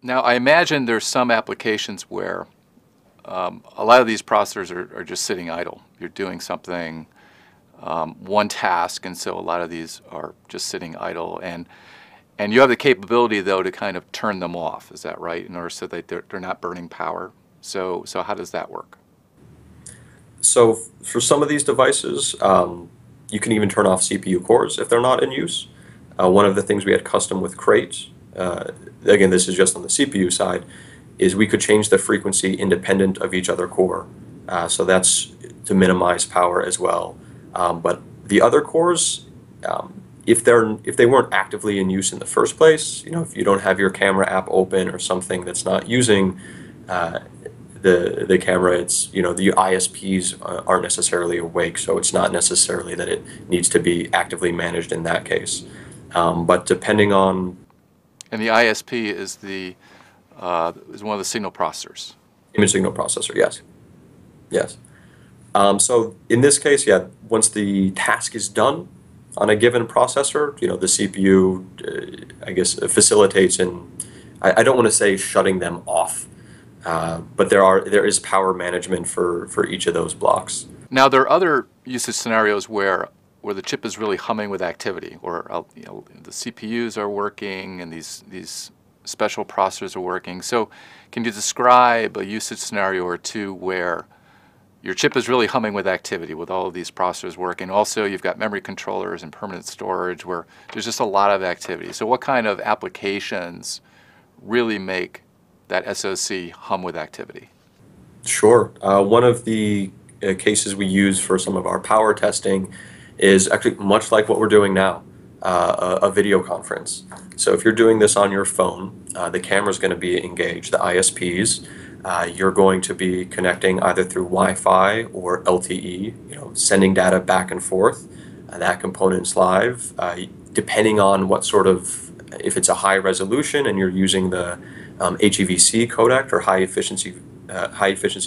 Now, I imagine there's some applications where a lot of these processors are just sitting idle. You're doing something, one task, and so a lot of these are just sitting idle. And you have the capability, though, to kind of turn them off. Is that right? In order so that they're not burning power. So how does that work? So for some of these devices, you can even turn off CPU cores if they're not in use. One of the things we had custom with Crate, again, this is just on the CPU side, is we could change the frequency independent of each other core. So that's to minimize power as well. But the other cores, if they weren't actively in use in the first place, if you don't have your camera app open or something that's not using uh, the camera, it's the ISPs aren't necessarily awake, so it's not necessarily that it needs to be actively managed in that case. But depending on And the ISP is one of the signal processors. image signal processor, yes, yes. So in this case, yeah, once the task is done on a given processor, the CPU, I guess, facilitates and I don't want to say shutting them off, but there is power management for each of those blocks. Now, there are other usage scenarios where the chip is really humming with activity, or the CPUs are working and these special processors are working. So, can you describe a usage scenario or two where your chip is really humming with activity with all of these processors working? Also, you've got memory controllers and permanent storage where there's just a lot of activity. So, what kind of applications really make that SoC hum with activity? Sure. One of the cases we use for some of our power testing is actually much like what we're doing now, a video conference. So if you're doing this on your phone, the camera is going to be engaged, the ISPs. You're going to be connecting either through Wi-Fi or LTE, sending data back and forth. That component's live. Depending on what sort of, if it's a high resolution and you're using the HEVC codec or high efficiency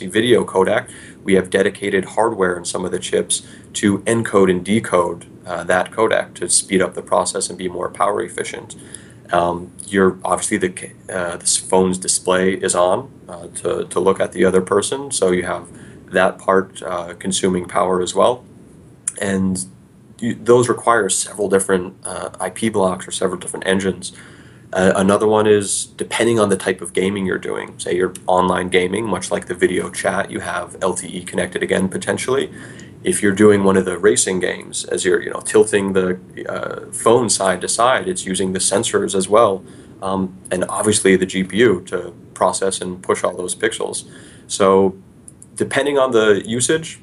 video codec, we have dedicated hardware in some of the chips to encode and decode that codec to speed up the process and be more power efficient. You're obviously this phone's display is on to look at the other person, so you have that part consuming power as well, and those require several different IP blocks or several different engines. Another one is depending on the type of gaming you're doing. Say you're online gaming, much like the video chat, you have LTE connected again potentially. If you're doing one of the racing games, as you're tilting the phone side to side, it's using the sensors as well, and obviously the GPU to process and push all those pixels. So depending on the usage,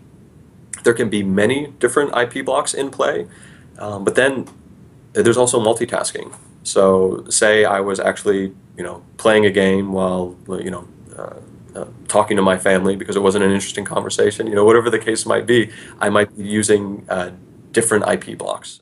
there can be many different IP blocks in play, but then there's also multitasking. So say I was actually, playing a game while, talking to my family because it wasn't an interesting conversation, whatever the case might be, I might be using different IP blocks.